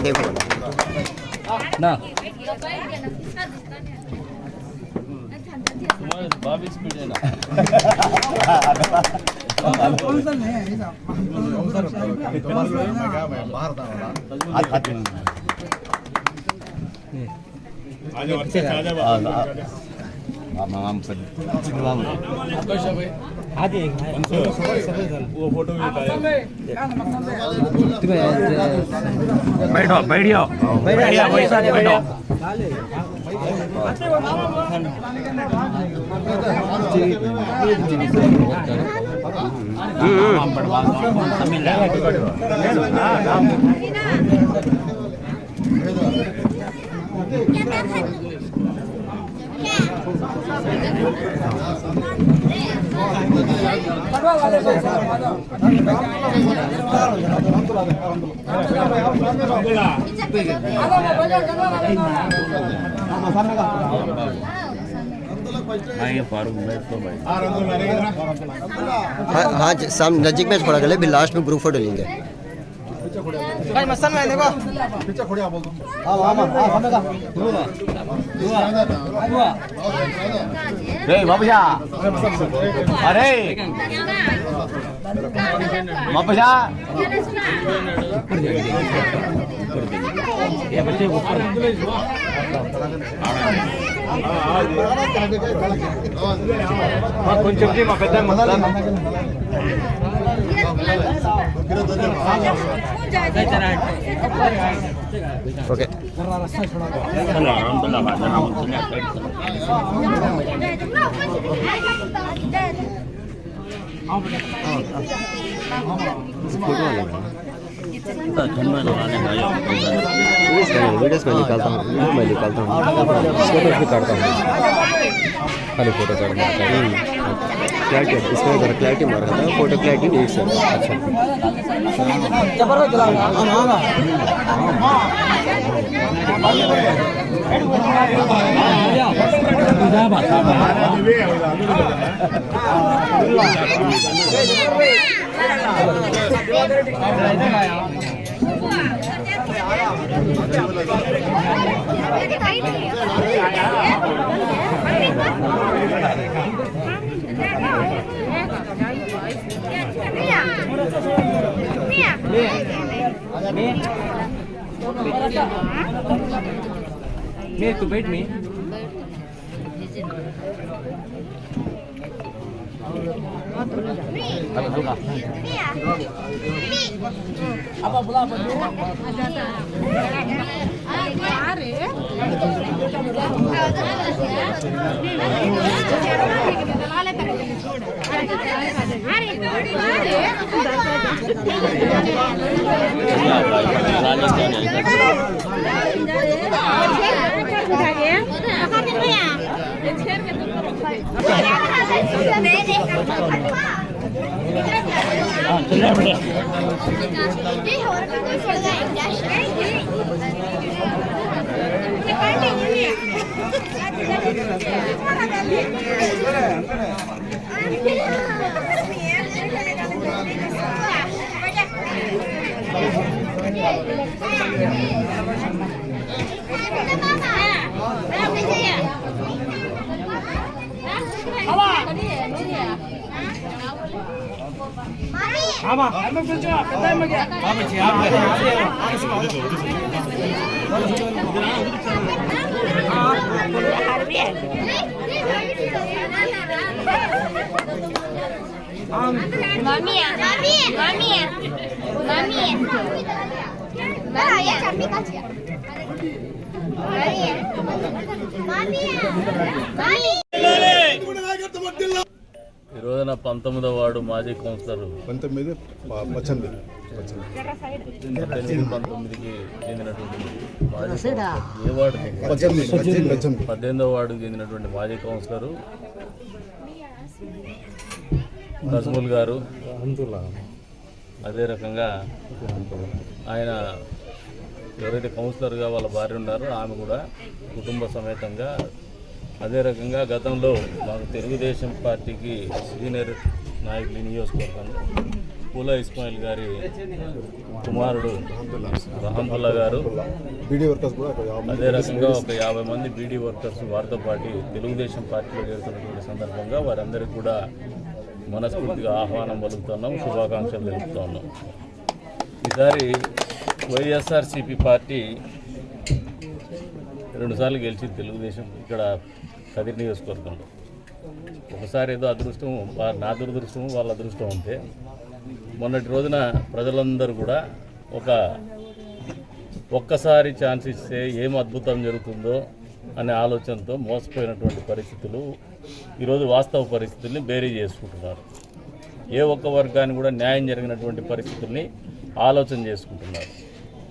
देखो ना बाबी स्पीड है ना वो फोटो बैठो बैठियो बढ़िया पैसा बैठो हाँ सामने नजदीक में थोड़ा गले भी लास्ट में ग्रुप फोटो लेंगे मसन में देखो पीछे खोड़िया बोल दो हां हां सामने का रे बाबूजा अरे बाबूजा ये बच्चे ऊपर కొంచెం మా పెద్ద ओके वीडियोस में निकालता हूँ मैं निकालता हूँ फोटो भी काटता हूँ खाली फोटो काटना क्लैरिटी इसमें अगर क्लैरिटी मार रहा था फोटो क्लैरिटी नहीं सर अच्छा Me to wait me. apa bola apa Mama, I'm going to ఈ రోజున 19వ వార్డు మాజీ కౌన్సిలర్ 19 19కి చెందినటువంటి ఏ వార్డు 18వ వార్డుకు చెందినటువంటి మాజీ కౌన్సిలరు నజ్ముల్ గారు, అదే రకంగా ఆయన ఎవరైతే కౌన్సిలర్గా వాళ్ళ భార్య ఉన్నారో ఆమె కూడా కుటుంబ సమేతంగా, అదే రకంగా గతంలో మాకు తెలుగుదేశం పార్టీకి సీనియర్ నాయకులు నియోజకవర్గంలో పూలా ఇస్మాయిల్ గారి కుమారుడు రహంతుల్లా గారు, బీడీ వర్కర్స్ కూడా ఒక 50 అదే రకంగా ఒక 50 మంది బీడీ వర్కర్స్ వారితో పాటు తెలుగుదేశం పార్టీలో చేరుతున్నటువంటి సందర్భంగా వారందరికీ కూడా మనస్ఫూర్తిగా ఆహ్వానం పలుకుతున్నాం, శుభాకాంక్షలు తెలుపుతున్నాం. ఈసారి వైఎస్ఆర్సీపీ పార్టీ 2 సార్లు గెలిచింది తెలుగుదేశం ఇక్కడ కదిరి నియోజకవర్గంలో. ఒకసారి ఏదో అదృష్టం, నా దురదృష్టం వాళ్ళ అదృష్టం ఉంటే మొన్నటి రోజున ప్రజలందరూ కూడా ఒక్కసారి ఛాన్స్ ఇస్తే ఏం అద్భుతం జరుగుతుందో అనే ఆలోచనతో మోసపోయినటువంటి పరిస్థితులు ఈరోజు వాస్తవ పరిస్థితుల్ని బేరీ చేసుకుంటున్నారు. ఏ ఒక్క వర్గాన్ని కూడా న్యాయం జరిగినటువంటి పరిస్థితుల్ని ఆలోచన చేసుకుంటున్నారు.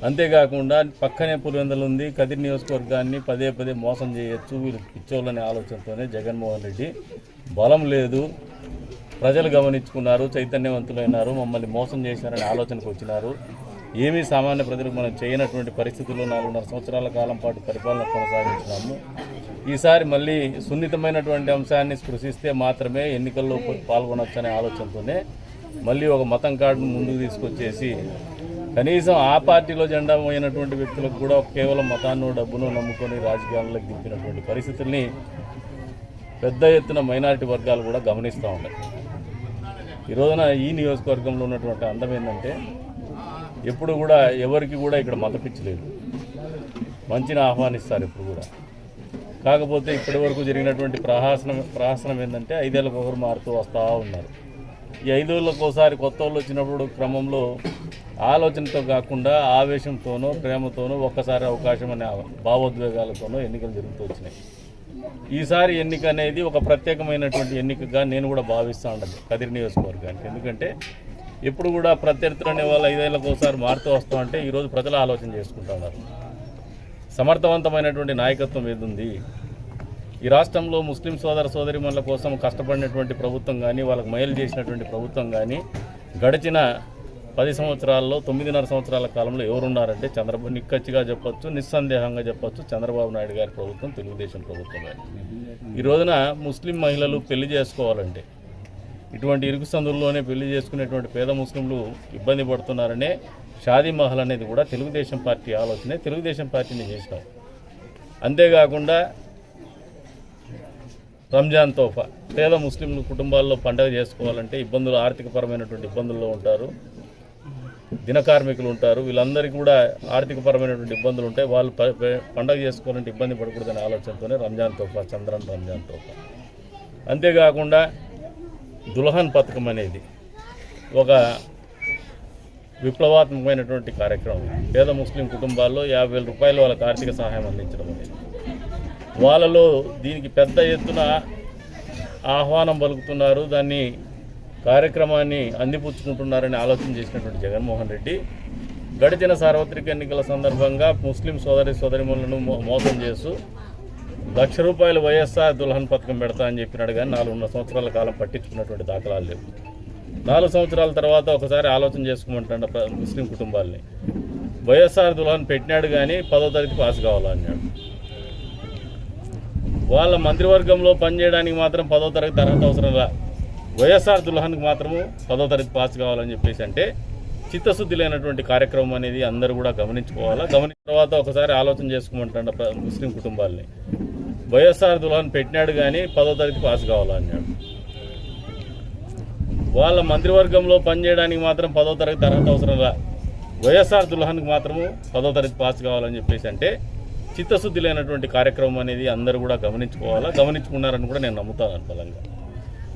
అంతేకాకుండా పక్కనే పులివెందులు ఉంది, కదిరి నియోజకవర్గాన్ని పదే పదే మోసం చేయొచ్చు వీళ్ళు పిచ్చోళ్ళనే ఆలోచనతోనే జగన్మోహన్ రెడ్డి బలం లేదు, ప్రజలు గమనించుకున్నారు, చైతన్యవంతులైనారు, మమ్మల్ని మోసం చేశారనే ఆలోచనకు వచ్చినారు. ఏమీ సామాన్య ప్రజలకు మనం చేయనటువంటి పరిస్థితుల్లో 4.5 సంవత్సరాల కాలం పాటు పరిపాలన కొనసాగించినాము. ఈసారి మళ్ళీ సున్నితమైనటువంటి అంశాన్ని స్పృశిస్తే మాత్రమే ఎన్నికల్లో పాల్గొనొచ్చనే ఆలోచనతోనే మళ్ళీ ఒక మతం కార్డును ముందుకు తీసుకొచ్చేసి కనీసం ఆ పార్టీలో జెండా పోయినటువంటి వ్యక్తులకు కూడా కేవలం మతాన్ని డబ్బును నమ్ముకొని రాజకీయాల్లోకి దింపినటువంటి పరిస్థితుల్ని పెద్ద ఎత్తున మైనారిటీ వర్గాలు కూడా గమనిస్తూ ఉన్నాయి. ఈ రోజున ఈ నియోజకవర్గంలో ఉన్నటువంటి అందం ఏంటంటే ఎప్పుడు కూడా ఎవరికి కూడా ఇక్కడ మత పిచ్చి లేదు, మంచిని ఆహ్వానిస్తారు ఎప్పుడు కూడా. కాకపోతే ఇప్పటి వరకు జరిగినటువంటి ప్రహసనం ఏంటంటే 5 ఏళ్ళకి ఒకరు మారుతూ వస్తూ ఉన్నారు. ఈ 5 ఏళ్ళకోసారి కొత్త వాళ్ళు వచ్చినప్పుడు క్రమంలో ఆలోచనతో కాకుండా ఆవేశంతోనో ప్రేమతోనో ఒక్కసారి అవకాశం అనే భావోద్వేగాలతోనో ఎన్నికలు జరుగుతూ వచ్చినాయి. ఈసారి ఎన్నిక అనేది ఒక ప్రత్యేకమైనటువంటి ఎన్నికగా నేను కూడా భావిస్తూ ఉండను కదిరి నియోజకవర్గానికి. ఎందుకంటే ఎప్పుడు కూడా ప్రత్యర్థులు అనే వాళ్ళు 5 ఏళ్ళకోసారి మారుతూ వస్తూ ఉంటే ఈరోజు ప్రజలు ఆలోచన చేసుకుంటున్నారు. సమర్థవంతమైనటువంటి నాయకత్వం ఏదుంది ఈ రాష్ట్రంలో ముస్లిం సోదర సోదరిమణుల కోసం కష్టపడినటువంటి ప్రభుత్వం కానీ, వాళ్ళకు మేలు చేసినటువంటి ప్రభుత్వం కానీ గడిచిన 10 సంవత్సరాల్లో 9.5 సంవత్సరాల కాలంలో ఎవరున్నారంటే చంద్రబాబు, నిక్కచ్చిగా చెప్పొచ్చు, నిస్సందేహంగా చెప్పొచ్చు, చంద్రబాబు నాయుడు గారి ప్రభుత్వం, తెలుగుదేశం ప్రభుత్వమే. ఈ రోజున ముస్లిం మహిళలు పెళ్లి చేసుకోవాలంటే ఇటువంటి ఇరుకు సందుల్లోనే పెళ్లి చేసుకునేటువంటి పేద ముస్లింలు ఇబ్బంది పడుతున్నారనే షాదీ మహల్ అనేది కూడా తెలుగుదేశం పార్టీ ఆలోచనే, తెలుగుదేశం పార్టీని చేసినాం. అంతేకాకుండా రంజాన్ తోఫా, పేద ముస్లింలు కుటుంబాల్లో పండగ చేసుకోవాలంటే ఇబ్బందులు, ఆర్థికపరమైనటువంటి ఇబ్బందుల్లో ఉంటారు, దిన కార్మికులు ఉంటారు, వీళ్ళందరికీ కూడా ఆర్థికపరమైనటువంటి ఇబ్బందులు ఉంటాయి. వాళ్ళు పండగ చేసుకోవాలంటే ఇబ్బంది పడకూడదనే ఆలోచనతోనే రంజాన్ తోఫా, చంద్రన్ రంజాన్ తోఫా. అంతేకాకుండా దుల్హన్ పథకం అనేది ఒక విప్లవాత్మకమైనటువంటి కార్యక్రమం. పేద ముస్లిం కుటుంబాల్లో 50,000 రూపాయలు వాళ్ళకి ఆర్థిక సహాయం అందించడం అనేది, వాళ్ళలో దీనికి పెద్ద ఎత్తున ఆహ్వానం పలుకుతున్నారు, దాన్ని కార్యక్రమాన్ని అందిపుచ్చుకుంటున్నారని ఆలోచన చేసినటువంటి జగన్మోహన్ రెడ్డి గడిచిన సార్వత్రిక ఎన్నికల సందర్భంగా ముస్లిం సోదరిమణులను మోసం చేస్తూ ₹1,00,000 వైఎస్ఆర్ దుల్హన్ పథకం పెడతా అని చెప్పినాడు. కానీ 4.5 సంవత్సరాల కాలం పట్టించుకున్నటువంటి దాఖలాలు లేవు. 4 సంవత్సరాల తర్వాత ఒకసారి ఆలోచన చేసుకోమంటాడు ముస్లిం కుటుంబాలని. వైఎస్ఆర్ దుల్హన్ పెట్టినాడు కానీ 10వ తరగతి పాస్ కావాలన్నాడు. వాళ్ళ మంత్రివర్గంలో పనిచేయడానికి మాత్రం 10వ తరగతి అర్హత అవసరంలా, వైఎస్ఆర్ దుల్హన్కి మాత్రము 10వ తరగతి పాస్ కావాలని చెప్పేసి అంటే చిత్తశుద్ధి లేనటువంటి కార్యక్రమం అనేది అందరూ కూడా గమనించుకోవాలా. గమనించిన తర్వాత ఒకసారి ఆలోచన చేసుకోమంటాడు ముస్లిం కుటుంబాలని. వైఎస్ఆర్ దుల్హన్ పెట్టినాడు కానీ 10వ తరగతి పాస్ కావాలన్నాడు. వాళ్ళ మంత్రివర్గంలో పనిచేయడానికి మాత్రం 10వ తరగతి అర్హత అవసరంలా, వైఎస్ఆర్ దుల్హన్కి మాత్రము 10వ తరగతి పాస్ కావాలని చెప్పేసి అంటే చిత్తశుద్ధి లేనటువంటి కార్యక్రమం అనేది అందరూ కూడా గమనించుకోవాలా. గమనించుకున్నారని కూడా నేను నమ్ముతాను బలంగా.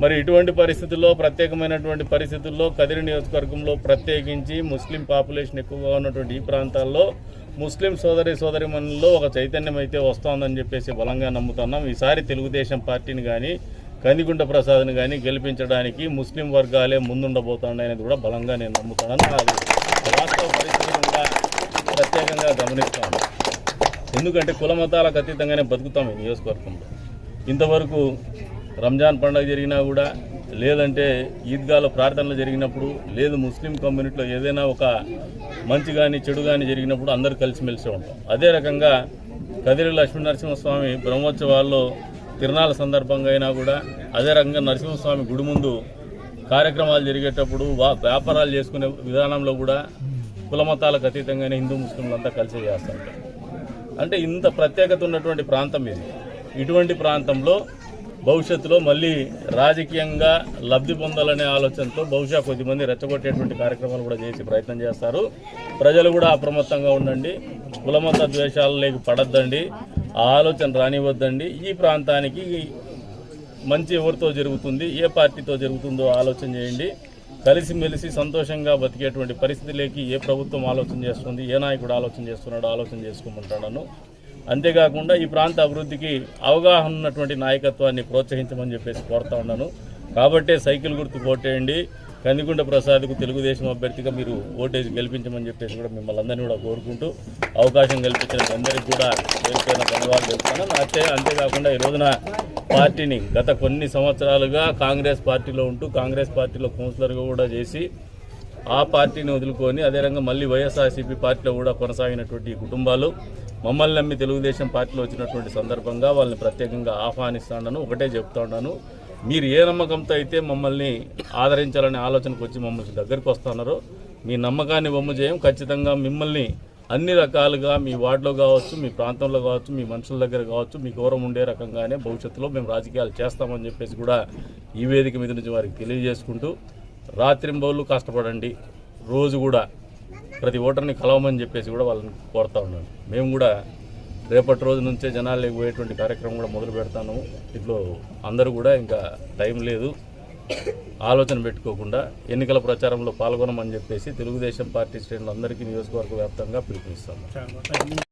మరి ఇటువంటి పరిస్థితుల్లో, ప్రత్యేకమైనటువంటి పరిస్థితుల్లో కదిరి నియోజకవర్గంలో ప్రత్యేకించి ముస్లిం పాపులేషన్ ఎక్కువగా ఉన్నటువంటి ఈ ప్రాంతాల్లో ముస్లిం సోదరిమణుల్లో ఒక చైతన్యం అయితే వస్తోందని చెప్పేసి బలంగా నమ్ముతున్నాం. ఈసారి తెలుగుదేశం పార్టీని కానీ, కందిగుంట ప్రసాద్ని కానీ గెలిపించడానికి ముస్లిం వర్గాలే ముందుండబోతున్నాయనేది కూడా బలంగా నేను నమ్ముతున్నాను. అది వాస్తవ పరిస్థితులుగా ప్రత్యేకంగా గమనిస్తాను. ఎందుకంటే కుల మతాలకు అతీతంగానే బతుకుతాం ఈ నియోజకవర్గంలో. ఇంతవరకు రంజాన్ పండుగ జరిగినా కూడా, లేదంటే ఈద్గాలో ప్రార్థనలు జరిగినప్పుడు, లేదు ముస్లిం కమ్యూనిటీలో ఏదైనా ఒక మంచి కానీ చెడు కానీ జరిగినప్పుడు అందరూ కలిసిమెలిసి ఉంటాం. అదే రకంగా కదిరి లక్ష్మీనరసింహస్వామి బ్రహ్మోత్సవాల్లో తిరునాళ్ళ సందర్భంగా అయినా కూడా, అదే రకంగా నరసింహస్వామి గుడి ముందు కార్యక్రమాలు జరిగేటప్పుడు వ్యాపారాలు చేసుకునే విధానంలో కూడా కులమతాలకు అతీతంగానే హిందూ ముస్లింలంతా కలిసి చేస్తారు. అంటే ఇంత ప్రత్యేకత ఉన్నటువంటి ప్రాంతం ఇది. ఇటువంటి ప్రాంతంలో భవిష్యత్తులో మళ్ళీ రాజకీయంగా లబ్ధి పొందాలనే ఆలోచనతో బహుశా కొద్దిమంది రెచ్చగొట్టేటువంటి కార్యక్రమాలు కూడా చేసి ప్రయత్నం చేస్తారు. ప్రజలు కూడా అప్రమత్తంగా ఉండండి, కులమత ద్వేషాలలోకి పడద్దండి, ఆ ఆలోచన రానివ్వద్దండి. ఈ ప్రాంతానికి మంచి ఎవరితో జరుగుతుంది, ఏ పార్టీతో జరుగుతుందో ఆలోచన చేయండి. కలిసిమెలిసి సంతోషంగా బతికేటువంటి పరిస్థితిలోకి ఏ ప్రభుత్వం ఆలోచన చేస్తుంది, ఏ నాయకుడు ఆలోచన చేస్తున్నాడో ఆలోచన చేసుకోమంటున్నాను. అంతేకాకుండా ఈ ప్రాంత అభివృద్ధికి అవగాహన ఉన్నటువంటి నాయకత్వాన్ని ప్రోత్సహించమని చెప్పేసి కోరుతా ఉన్నాను. కాబట్టే సైకిల్ గుర్తు ఓటేయండి, కందికుంట ప్రసాద్కు తెలుగుదేశం అభ్యర్థిగా మీరు ఓటేసి గెలిపించమని చెప్పేసి కూడా మిమ్మల్ని అందరినీ కూడా కోరుకుంటూ అవకాశం కల్పించిన అందరికీ కూడా పేరుపైన ధన్యవాదాలు తెలుపుతున్నాను. అంతేకాకుండా ఈ రోజున పార్టీని గత కొన్ని సంవత్సరాలుగా కాంగ్రెస్ పార్టీలో ఉంటూ కాంగ్రెస్ పార్టీలో కౌన్సిలర్గా కూడా చేసి ఆ పార్టీని వదులుకొని అదేవిధంగా మళ్ళీ వైఎస్ఆర్సీపీ పార్టీలో కూడా కొనసాగినటువంటి కుటుంబాలు మమ్మల్ని నమ్మి తెలుగుదేశం పార్టీలో వచ్చినటువంటి సందర్భంగా వాళ్ళని ప్రత్యేకంగా ఆహ్వానిస్తున్నాను. ఒకటే చెప్తా ఉన్నాను, మీరు ఏ నమ్మకంతో అయితే మమ్మల్ని ఆదరించాలనే ఆలోచనకు వచ్చి మమ్మల్ని దగ్గరికి వస్తున్నారో మీ నమ్మకాన్ని వమ్ము చేయం. ఖచ్చితంగా మిమ్మల్ని అన్ని రకాలుగా మీ వార్డులో కావచ్చు, మీ ప్రాంతంలో కావచ్చు, మీ మనుషుల దగ్గర కావచ్చు, మీ గౌరవం ఉండే రకంగానే భవిష్యత్తులో మేము రాజకీయాలు చేస్తామని చెప్పేసి కూడా ఈ వేదిక మీద నుంచి వారికి తెలియజేసుకుంటూ రాత్రింబౌళ్ళు కష్టపడండి, రోజు కూడా ప్రతి ఓటర్ని కలవమని చెప్పేసి కూడా వాళ్ళని కోరుతా ఉన్నాను. మేము కూడా రేపటి రోజు నుంచే జనాలకు పోయేటువంటి కార్యక్రమం కూడా మొదలు పెడతాను. ఇట్లో అందరూ కూడా ఇంకా టైం లేదు, ఆలోచన పెట్టుకోకుండా ఎన్నికల ప్రచారంలో పాల్గొనమని చెప్పేసి తెలుగుదేశం పార్టీ శ్రేణులందరికీ నియోజకవర్గ వ్యాప్తంగా పిలుపునిస్తాము.